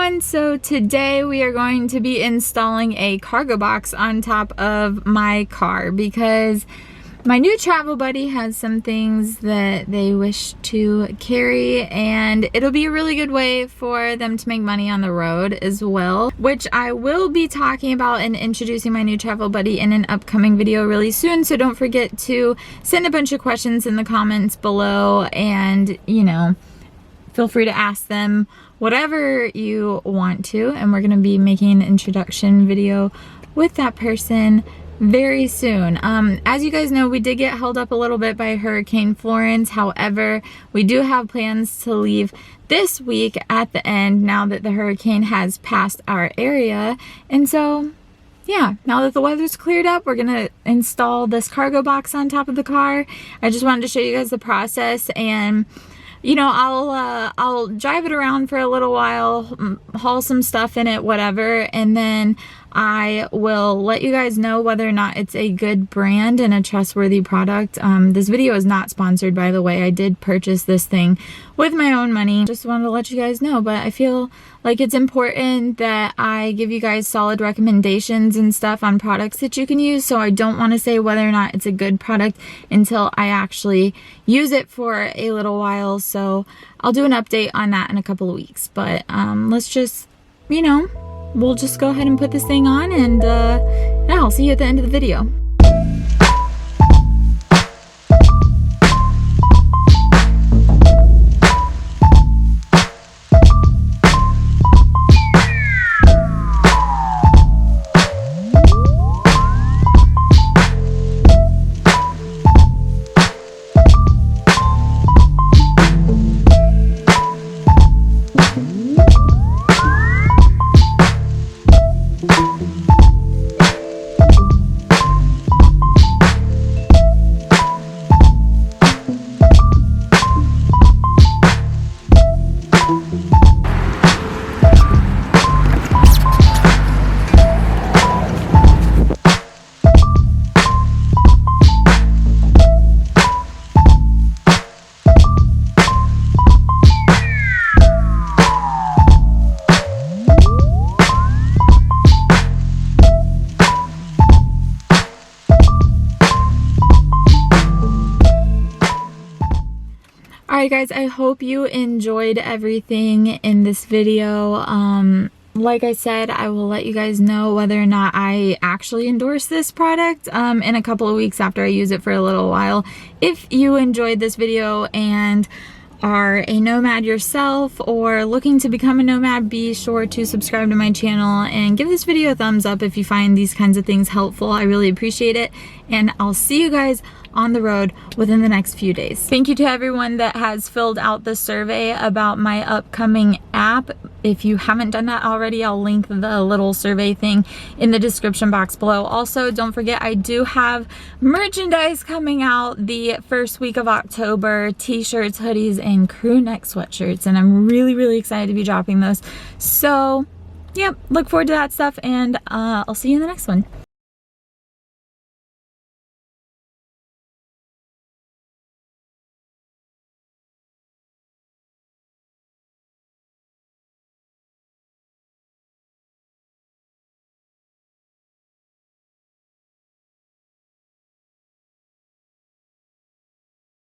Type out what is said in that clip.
everyone, so today we are going to be installing a cargo box on top of my car because my new travel buddy has some things that they wish to carry, and it'll be a really good way for them to make money on the road as well, which I will be talking about and introducing my new travel buddy in an upcoming video really soon. So don't forget to send a bunch of questions in the comments below, and feel free to ask them whatever you want to, and we're going to be making an introduction video with that person very soon. As you guys know, we did get held up a little bit by Hurricane Florence. However, we do have plans to leave this week at the end now that the hurricane has passed our area. And so yeah, now that the weather's cleared up, we're gonna install this cargo box on top of the car. I just wanted to show you guys the process, and I'll drive it around for a little while, haul some stuff in it, whatever, and then I will let you guys know whether or not it's a good brand and a trustworthy product. This video is not sponsored, by the way. I did purchase this thing with my own money. Just wanted to let you guys know, but I feel like it's important that I give you guys solid recommendations and stuff on products that you can use, so I don't want to say whether or not it's a good product until I actually use it for a little while. So I'll do an update on that in a couple of weeks, but let's just, we'll just go ahead and put this thing on, and yeah, I'll see you at the end of the video. Alright guys, I hope you enjoyed everything in this video. Like I said, I will let you guys know whether or not I actually endorse this product in a couple of weeks after I use it for a little while. If you enjoyed this video and are a nomad yourself or looking to become a nomad, be sure to subscribe to my channel and give this video a thumbs up if you find these kinds of things helpful. I really appreciate it, and I'll see you guys on the road within the next few days. Thank you to everyone that has filled out the survey about my upcoming app. If you haven't done that already, I'll link the little survey thing in the description box below. Also, don't forget, I do have merchandise coming out the first week of October: t-shirts, hoodies, and crew neck sweatshirts, and I'm really excited to be dropping those. So yep, look forward to that stuff, and I'll see you in the next one.